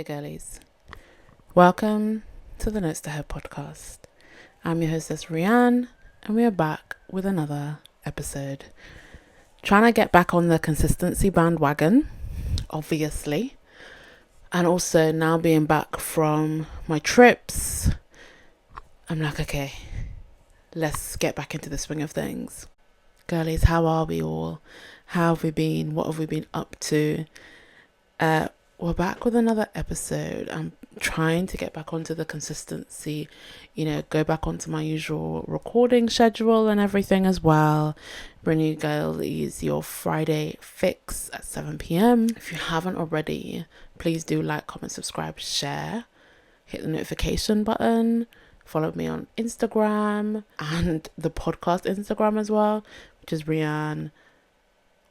dear girlies. Welcome to the Notes to Her podcast. I'm your hostess Rianne, and we are back with another episode. Trying to get back on the consistency bandwagon, obviously, and also now being back from my trips, I'm like, okay, let's get back into the swing of things. Girlies, how are we all? How have we been? What have we been up to? We're back with another episode. I'm trying to get back onto the consistency, go back onto my usual recording schedule and everything as well. Bring you girlies your Friday fix at 7 p.m. If you haven't already, please do like, comment, subscribe, share, hit the notification button, follow me on Instagram and the podcast Instagram as well, which is Rianne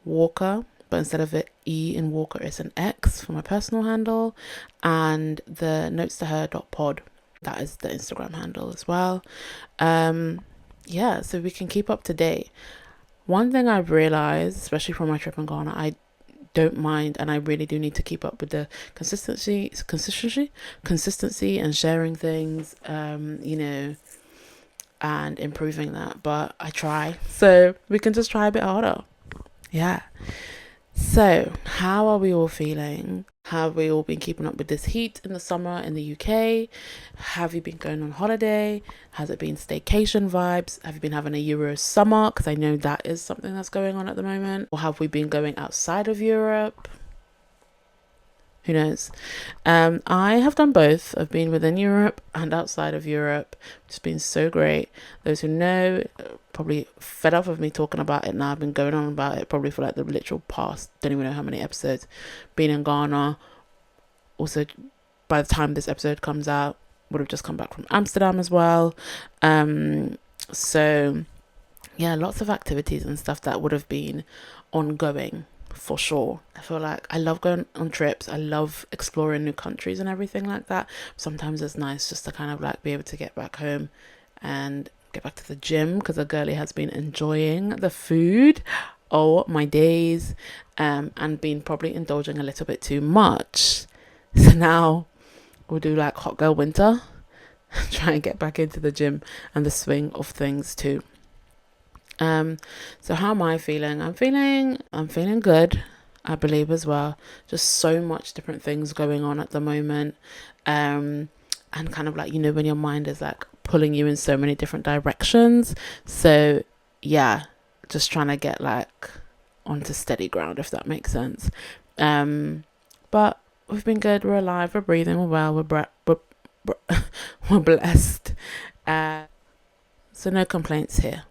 Walker. But instead of an E in Walker, it's an X for my personal handle. And the notes to her.pod, that is the Instagram handle as well. So we can keep up to date. One thing I've realized, especially from my trip in Ghana, I don't mind, and I really do need to keep up with the consistency and sharing things, and improving that. But I try. So we can just try a bit harder. Yeah. So, how are we all feeling? Have we all been keeping up with this heat in the summer in the UK? Have you been going on holiday? Has it been staycation vibes? Have you been having a Euro summer? Because I know that is something that's going on at the moment. Or have we been going outside of Europe? Who knows? I have done both. I've been within Europe and outside of Europe. It's been so great. Those who know probably fed up of me talking about it now. I've been going on about it probably for like the literal past, don't even know how many episodes. Been in Ghana. Also, by the time this episode comes out, would have just come back from Amsterdam as well. So yeah, lots of activities and stuff that would have been ongoing. For sure. I feel like I love going on trips. I love exploring new countries and everything like that. Sometimes it's nice just to kind of like be able to get back home and get back to the gym, because the girlie has been enjoying the food. Oh my days. And been probably indulging a little bit too much. So now we'll do like hot girl winter. Try and get back into the gym and the swing of things too. So how am I feeling? I'm feeling good, I believe, as well. Just so much different things going on at the moment. And kind of like, when your mind is like pulling you in so many different directions. So yeah, just trying to get like onto steady ground, if that makes sense. But we've been good. We're alive. We're breathing. We're well. We're blessed. So no complaints here.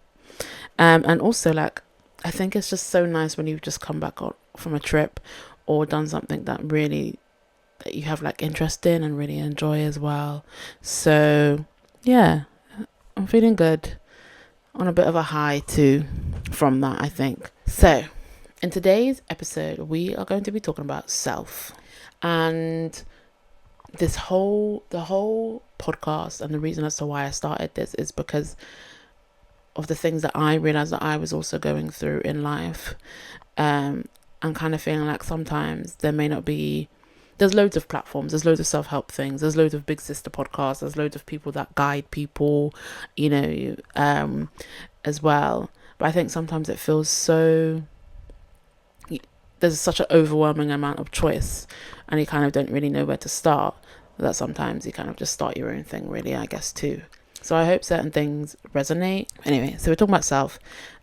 And also, like, I think it's just so nice when you've just come back from a trip or done something that you have like interest in and really enjoy as well. So yeah, I'm feeling good, on a bit of a high too from that, I think. So in today's episode, we are going to be talking about self. And the whole podcast, and the reason as to why I started this is because of the things that I realized that I was also going through in life, and kind of feeling like sometimes there's loads of platforms, there's loads of self-help things, there's loads of big sister podcasts, there's loads of people that guide people, as well. But I think sometimes it feels there's such an overwhelming amount of choice, and you kind of don't really know where to start, that sometimes you kind of just start your own thing, really, I guess, too. So I hope certain things resonate. Anyway, so we're talking about self,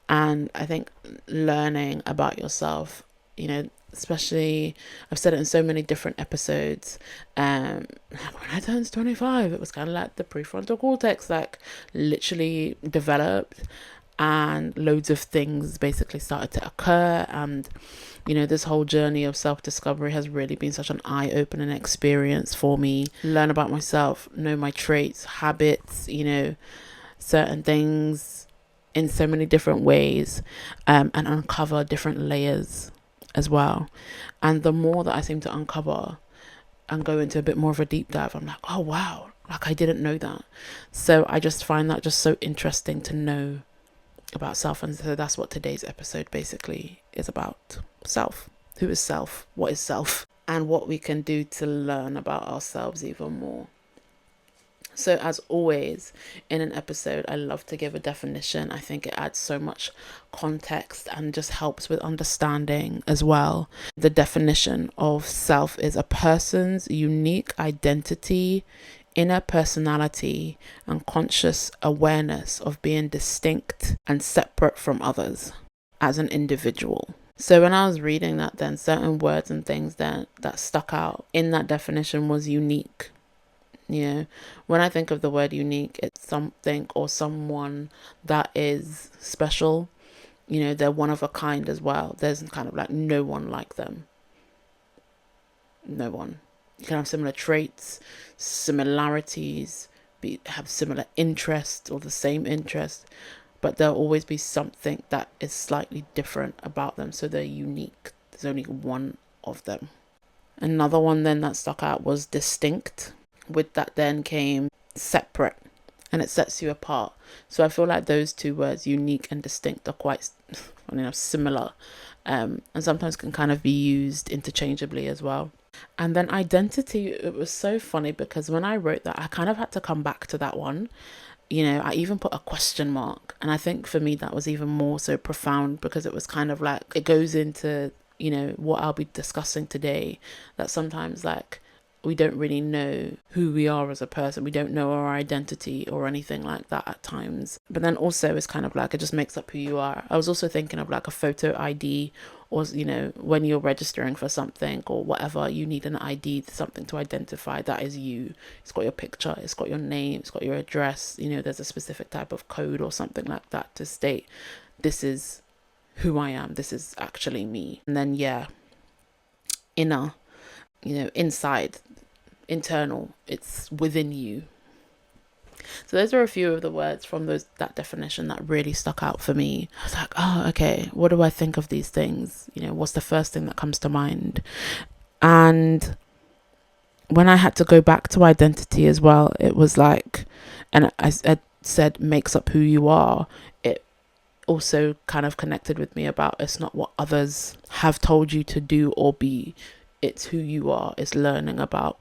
and I think learning about yourself, especially, I've said it in so many different episodes. When I turned 25, it was kind of like the prefrontal cortex, like, literally developed, and loads of things basically started to occur. And this whole journey of self-discovery has really been such an eye-opening experience for me. Learn about myself, know my traits, habits, certain things in so many different ways, and uncover different layers as well. And the more that I seem to uncover and go into a bit more of a deep dive, I'm like, oh wow, like I didn't know that. So I just find that just so interesting to know about self. And so that's what today's episode basically is about. Self. Who is self? What is self? and what we can do to learn about ourselves even more. So, as always, in an episode, I love to give a definition. I think it adds so much context and just helps with understanding as well. The definition of self is a person's unique identity, inner personality, and conscious awareness of being distinct and separate from others as an individual. So when I was reading that, then certain words and things that stuck out in that definition was unique. You know, when I think of the word unique, it's something or someone that is special. You know, they're one of a kind as well. There's kind of like no one like them. No one. You can have similar traits, similarities, have similar interests or the same interests, but there'll always be something that is slightly different about them. So they're unique. There's only one of them. Another one then that stuck out was distinct. With that then came separate, and it sets you apart. So I feel like those two words, unique and distinct, are quite similar, and sometimes can kind of be used interchangeably as well. And then identity, it was so funny because when I wrote that, I kind of had to come back to that one. You know, I even put a question mark, and I think for me that was even more so profound because it was kind of like, it goes into, you know, what I'll be discussing today, that sometimes like we don't really know who we are as a person. We don't know our identity or anything like that at times. But then also it's kind of like it just makes up who you are. I was also thinking of like a photo ID, or, you know, when you're registering for something or whatever, you need an ID, something to identify that is you. It's got your picture, it's got your name, it's got your address. You know, there's a specific type of code or something like that to state this is who I am. This is actually me. And then, yeah, inner, you know, inside, internal, it's within you. So those are a few of the words from that definition that really stuck out for me. I was like, oh, okay, what do I think of these things? You know, what's the first thing that comes to mind? And when I had to go back to identity as well, it was like, and I said makes up who you are. It also kind of connected with me about it's not what others have told you to do or be. It's who you are. It's learning about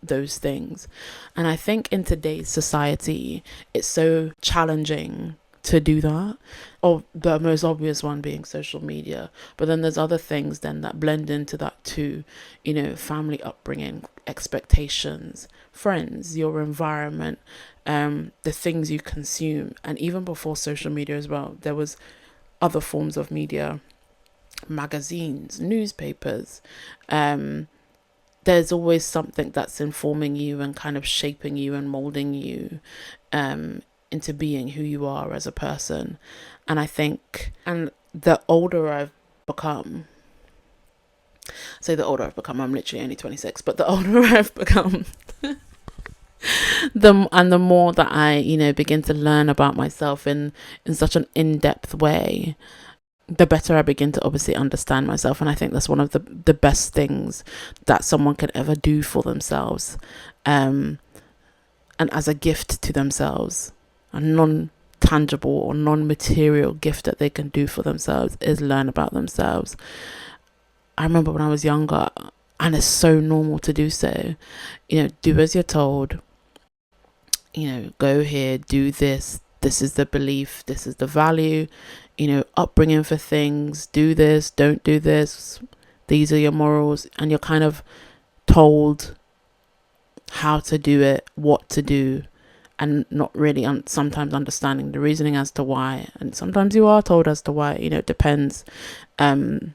those things. And I think in today's society, it's so challenging to do that, or the most obvious one being social media. But then there's other things then that blend into that too, you know, family upbringing, expectations, friends, your environment, the things you consume. And even before social media as well, there was other forms of media, magazines, newspapers. There's always something that's informing you and kind of shaping you and molding you into being who you are as a person. And I think, and the older I've become, I'm literally only 26, but the older I've become, the more that I, you know, begin to learn about myself in such an in-depth way, the better I begin to obviously understand myself. And I think that's one of the best things that someone can ever do for themselves, and as a gift to themselves, a non-tangible or non-material gift that they can do for themselves is learn about themselves. I remember when I was younger, and it's so normal to do so, you know, do as you're told, you know, go here, do this is the belief, this is the value, you know, upbringing for things, do this, don't do this, these are your morals, and you're kind of told how to do it, what to do, and not really sometimes understanding the reasoning as to why. And sometimes you are told as to why, you know, it depends on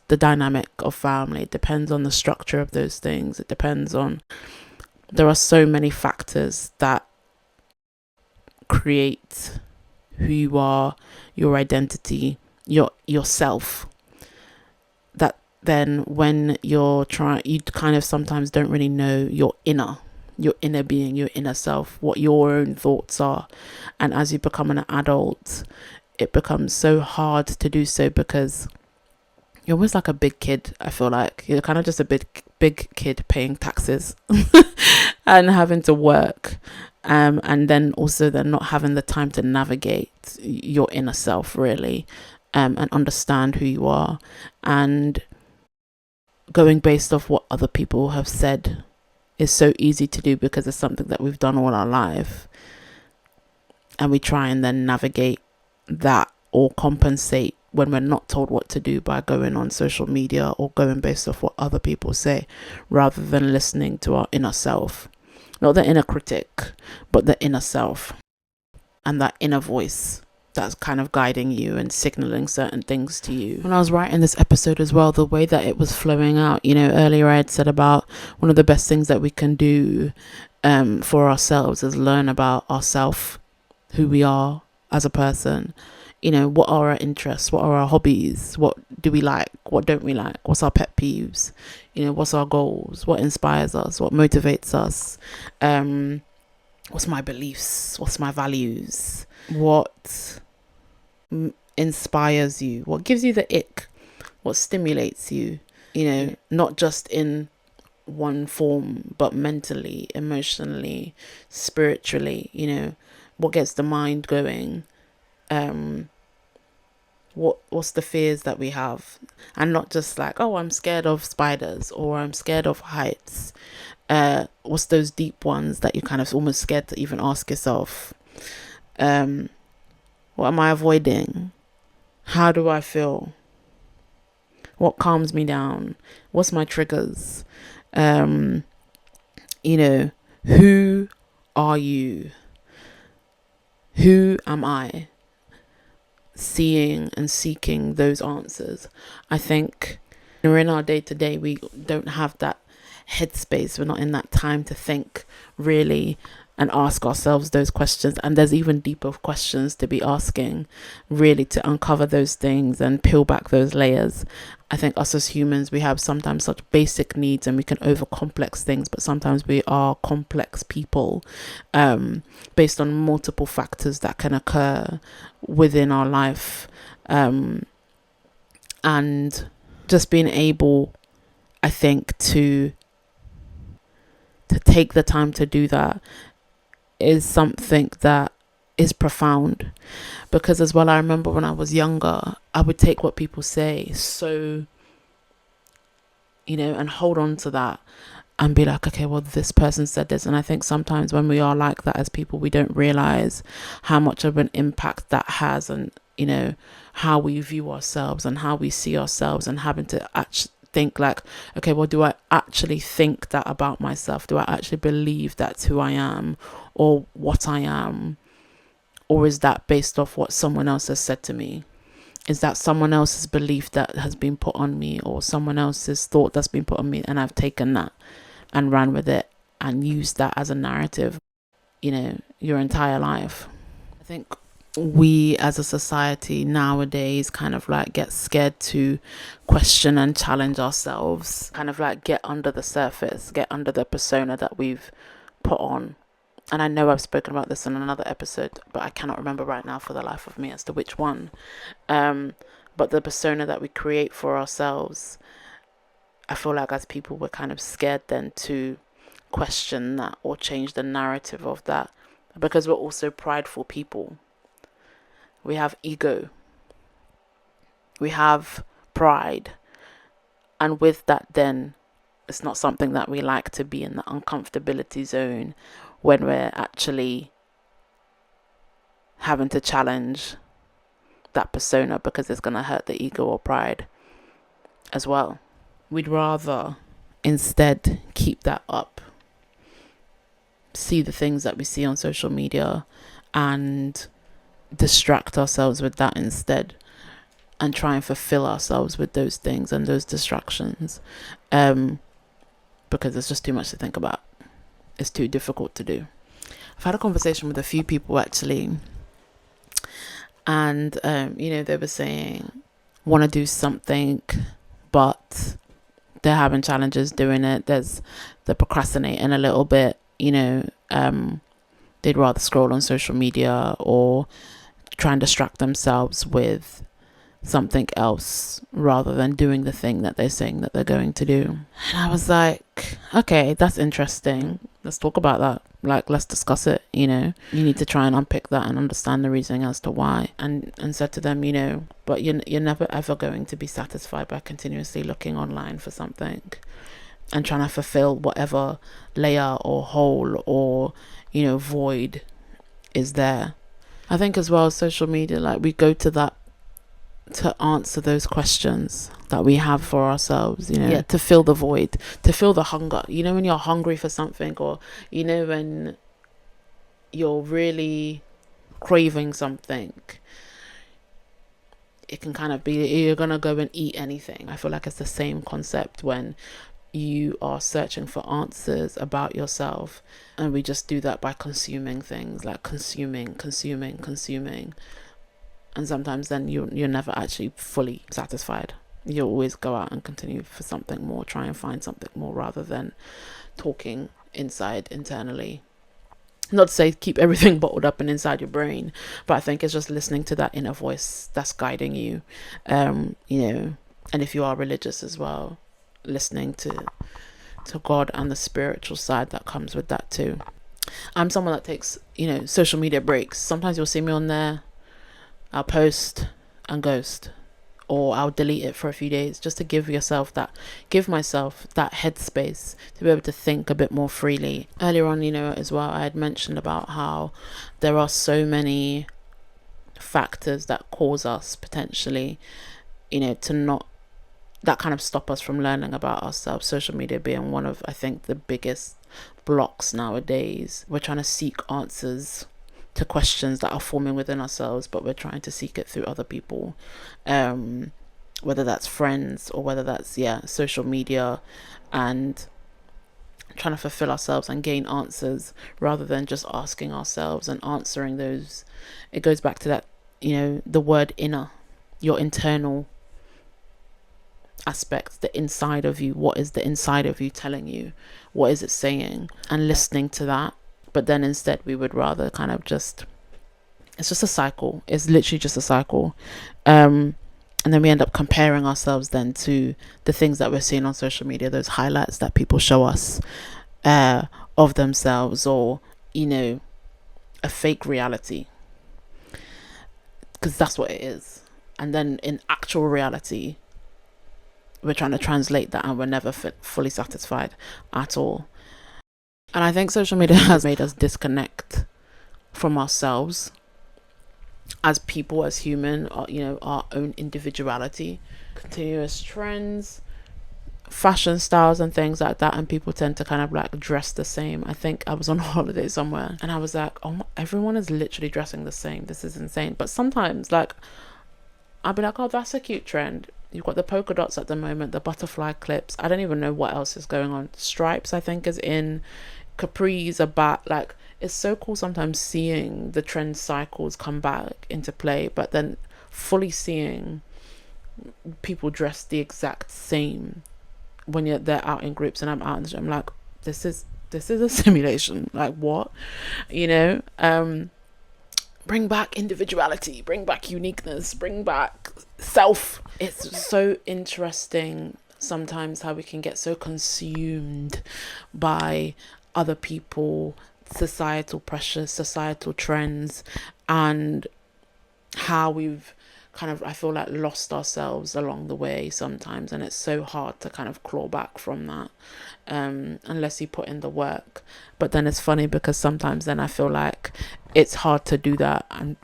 the dynamic of family, it depends on the structure of those things, it depends on, there are so many factors that create who you are, your identity, yourself, that then when you kind of sometimes don't really know your inner being, your inner self, what your own thoughts are. And as you become an adult, it becomes so hard to do so because you're almost like a big kid. I feel like you're kind of just a big kid paying taxes and having to work, and then also not having the time to navigate your inner self really, and understand who you are. And going based off what other people have said is so easy to do because it's something that we've done all our life, and we try and then navigate that or compensate when we're not told what to do by going on social media or going based off what other people say, rather than listening to our inner self. Not the inner critic, but the inner self and that inner voice that's kind of guiding you and signaling certain things to you. When I was writing this episode as well, the way that it was flowing out, earlier I had said about one of the best things that we can do for ourselves is learn about ourselves, who we are as a person. What are our interests? What are our hobbies? What do we like? What don't we like? What's our pet peeves? What's our goals? What inspires us? What motivates us? What's my beliefs? What's my values? What inspires you? What gives you the ick? What stimulates you? Not just in one form, but mentally, emotionally, spiritually. What gets the mind going? What's the fears that we have, and not just like, oh, I'm scared of spiders or I'm scared of heights. What's those deep ones that you're kind of almost scared to even ask yourself? What am I avoiding? How do I feel? What calms me down? What's my triggers? Who are you? Who am I? Seeing and seeking those answers. I think we're in our day-to-day, we don't have that headspace. We're not in that time to think really and ask ourselves those questions. And there's even deeper questions to be asking, really, to uncover those things and peel back those layers. I think us as humans, we have sometimes such basic needs and we can overcomplex things, but sometimes we are complex people based on multiple factors that can occur within our life. And just being able, I think, to take the time to do that is something that is profound. Because as well, I remember when I was younger, I would take what people say so, and hold on to that and be like, okay, well, this person said this. And I think sometimes when we are like that as people, we don't realize how much of an impact that has, and how we view ourselves and how we see ourselves, and having to actually think like, okay, well, do I actually think that about myself? Do I actually believe that's who I am or what I am? Or is that based off what someone else has said to me? Is that someone else's belief that has been put on me, or someone else's thought that's been put on me, and I've taken that and ran with it and used that as a narrative, your entire life? I think we as a society nowadays kind of like get scared to question and challenge ourselves, kind of like get under the surface, get under the persona that we've put on. And I know I've spoken about this in another episode, but I cannot remember right now for the life of me as to which one. But the persona that we create for ourselves, I feel like as people, we're kind of scared then to question that or change the narrative of that, because we're also prideful people. We have ego. We have pride. And with that, then, it's not something that we like to be in the uncomfortability zone when we're actually having to challenge that persona, because it's going to hurt the ego or pride as well. We'd rather instead keep that up, see the things that we see on social media and distract ourselves with that instead, and try and fulfill ourselves with those things and those distractions, because it's just too much to think about. It's too difficult to do. I've had a conversation with a few people actually, and they were saying want to do something, but they're having challenges doing it. They're procrastinating a little bit. They'd rather scroll on social media or try and distract themselves with something else rather than doing the thing that they're saying that they're going to do. And I was like, okay, that's interesting. Let's talk about that. Like, let's discuss it. You need to try and unpick that and understand the reasoning as to why. And said to them, but you're never ever going to be satisfied by continuously looking online for something and trying to fulfill whatever layer or hole or void is there. I think as well, social media, like, we go to that to answer those questions that we have for ourselves, to fill the void, to fill the hunger. When you're hungry for something, or when you're really craving something, it can kind of be you're gonna go and eat anything. I feel like it's the same concept when you are searching for answers about yourself, and we just do that by consuming things, like consuming, and sometimes then you're never actually fully satisfied. You'll always go out and continue for something more, try and find something more, rather than talking internally. Not to say keep everything bottled up and inside your brain, but I think it's just listening to that inner voice that's guiding you, and if you are religious as well, listening to God and the spiritual side that comes with that too. I'm someone that takes social media breaks. Sometimes you'll see me on there, I'll post and ghost, or I'll delete it for a few days, just to give myself that headspace to be able to think a bit more freely. Earlier on, as well, I had mentioned about how there are so many factors that cause us potentially, to not, that kind of stop us from learning about ourselves. Social media being one of, I think, the biggest blocks nowadays. We're trying to seek answers to questions that are forming within ourselves, but we're trying to seek it through other people, whether that's friends or whether that's social media, and trying to fulfill ourselves and gain answers rather than just asking ourselves and answering those. It goes back to that, the word inner, your internal aspects, the inside of you. What is the inside of you telling you? What is it saying? And listening to that. But then instead we would rather kind of it's just a cycle. It's literally just a cycle. And then we end up comparing ourselves then to the things that we're seeing on social media, those highlights that people show us of themselves, or, a fake reality. Because that's what it is. And then in actual reality, we're trying to translate that, and we're never fully satisfied at all. And I think social media has made us disconnect from ourselves as people, as human, or, our own individuality. Continuous trends, fashion styles and things like that, and people tend to kind of like dress the same. I think I was on holiday somewhere and I was like, oh, everyone is literally dressing the same. This is insane. But sometimes, like, I'll be like, oh, that's a cute trend. You've got the polka dots at the moment, the butterfly clips. I don't even know what else is going on. Stripes, I think, is in. Capris are back. Like, it's so cool sometimes seeing the trend cycles come back into play, but then fully seeing people dress the exact same when they're out in groups and I'm out in the gym. I'm like, this is a simulation. Like, what? Bring back individuality, bring back uniqueness, bring back self. It's so interesting sometimes how we can get so consumed by other people, societal pressures, societal trends, and how we've kind of, I feel like, lost ourselves along the way sometimes. And it's so hard to kind of claw back from that, unless you put in the work. But then it's funny because sometimes then I feel like it's hard to do that, and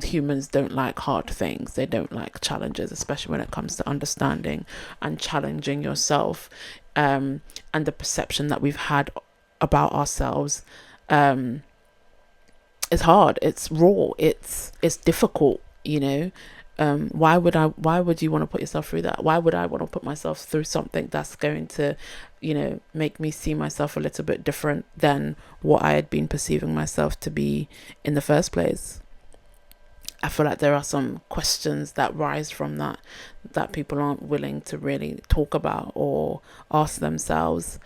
humans don't like hard things. They don't like challenges, especially when it comes to understanding and challenging yourself, and the perception that we've had about ourselves. It's hard, it's raw, it's difficult. Why would you want to put yourself through that? Why would I want to put myself through something that's going to make me see myself a little bit different than what I had been perceiving myself to be in the first place? I feel like there are some questions that rise from that people aren't willing to really talk about or ask themselves.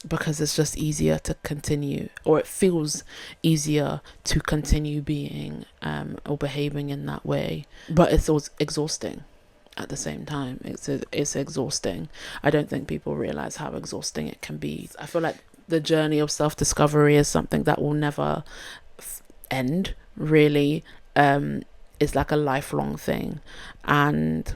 because it's just easier to continue, or it feels easier to continue being or behaving in that way. But it's also exhausting at the same time. It's exhausting. I don't think people realize how exhausting it can be. I feel like the journey of self-discovery is something that will never end, really. It's like a lifelong thing, and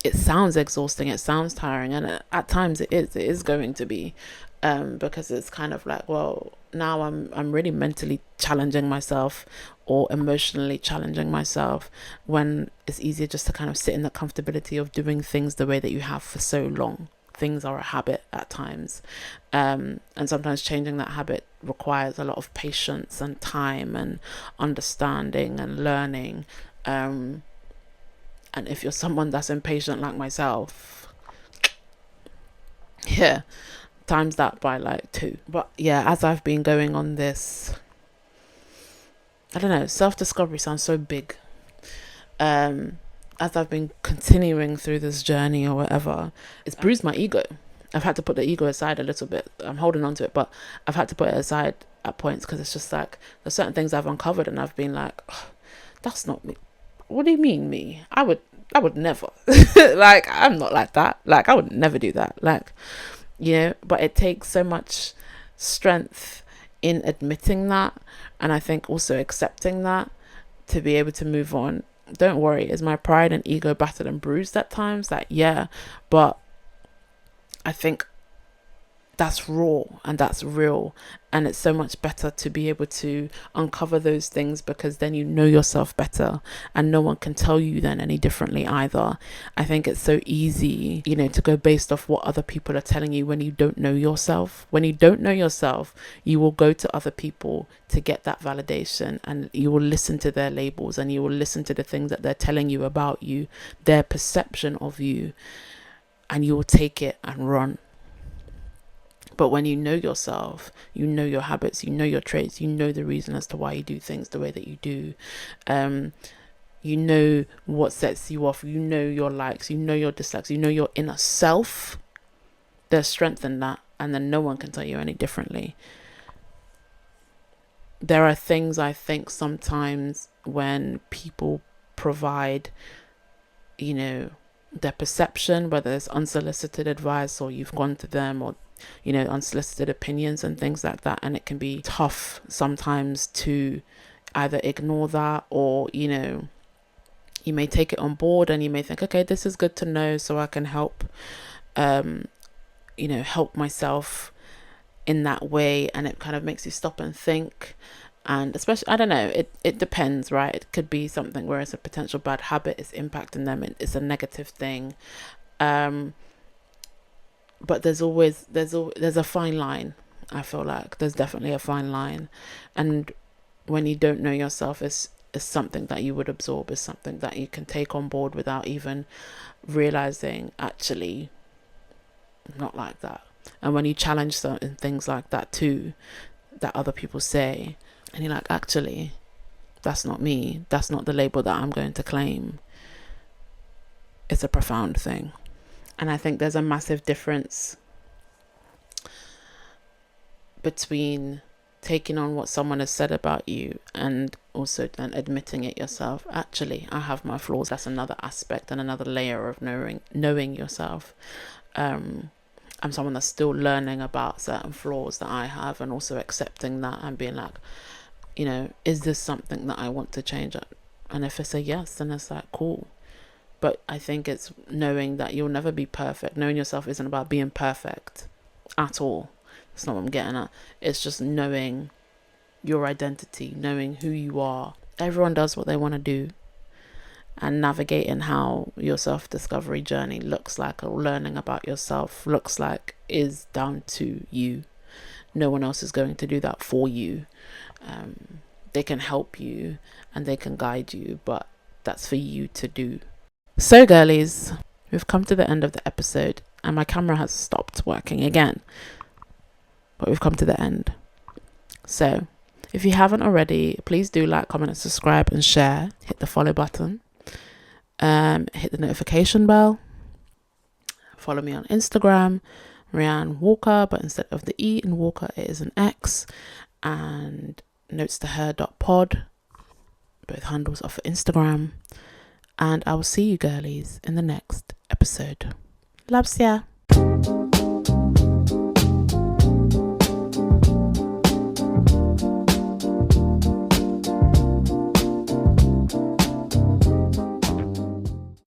it sounds exhausting, it sounds tiring, and at times it is going to be, because it's kind of like, well, now I'm really mentally challenging myself or emotionally challenging myself, when it's easier just to kind of sit in the comfortability of doing things the way that you have for so long. Things are a habit at times, and sometimes changing that habit requires a lot of patience and time and understanding and learning. And if you're someone that's impatient like myself, yeah, times that by like 2. But yeah, as I've been going on this, I don't know, self-discovery sounds so big. As I've been continuing through this journey or whatever, it's bruised my ego. I've had to put the ego aside a little bit. I'm holding on to it, but I've had to put it aside at points, because it's just like there's certain things I've uncovered and I've been like, oh, that's not me. What do you mean me? I would never. Like, I'm not like that. Like, I would never do that. Like, but it takes so much strength in admitting that, and I think also accepting that, to be able to move on. Don't worry, is my pride and ego battered and bruised at times? Like, yeah, but I think that's raw and that's real, and it's so much better to be able to uncover those things, because then you know yourself better, and no one can tell you then any differently either. I think it's so easy, to go based off what other people are telling you when you don't know yourself. When you don't know yourself, you will go to other people to get that validation, and you will listen to their labels, and you will listen to the things that they're telling you about you, their perception of you, and you will take it and run. But when you know yourself, you know your habits, you know your traits, you know the reason as to why you do things the way that you do. You know what sets you off, you know your likes, you know your dislikes, you know your inner self. There's strength in that, and then no one can tell you any differently. There are things, I think, sometimes when people provide, their perception, whether it's unsolicited advice or you've gone to them, or unsolicited opinions and things like that, and it can be tough sometimes to either ignore that, or you may take it on board and you may think, okay, this is good to know so I can help help myself in that way, and it kind of makes you stop and think. And especially, I don't know, it depends, right? It could be something where it's a potential bad habit, it's impacting them, it's a negative thing. But there's a fine line. I feel like there's definitely a fine line, and when you don't know yourself, it's something that you would absorb, is something that you can take on board without even realizing, actually, not like that. And when you challenge certain things like that too, that other people say, and you're like, actually, that's not me, that's not the label that I'm going to claim, it's a profound thing. And I think there's a massive difference between taking on what someone has said about you and also then admitting it yourself. Actually, I have my flaws. That's another aspect and another layer of knowing yourself. I'm someone that's still learning about certain flaws that I have, and also accepting that and being like, is this something that I want to change? And if it's a yes, then it's like, cool. But I think it's knowing that you'll never be perfect. Knowing yourself isn't about being perfect at all. That's not what I'm getting at. It's just knowing your identity, knowing who you are. Everyone does what they want to do. And navigating how your self-discovery journey looks like, or learning about yourself looks like, is down to you. No one else is going to do that for you. They can help you and they can guide you, but that's for you to do. So girlies, we've come to the end of the episode, and my camera has stopped working again, but we've come to the end. So if you haven't already, please do like, comment and subscribe and share. Hit the follow button, hit the notification bell, follow me on Instagram, Rianne Walker, but instead of the E in Walker, it is an X. And notestoher.pod. Both handles are for Instagram. And I will see you girlies in the next episode. Loves ya.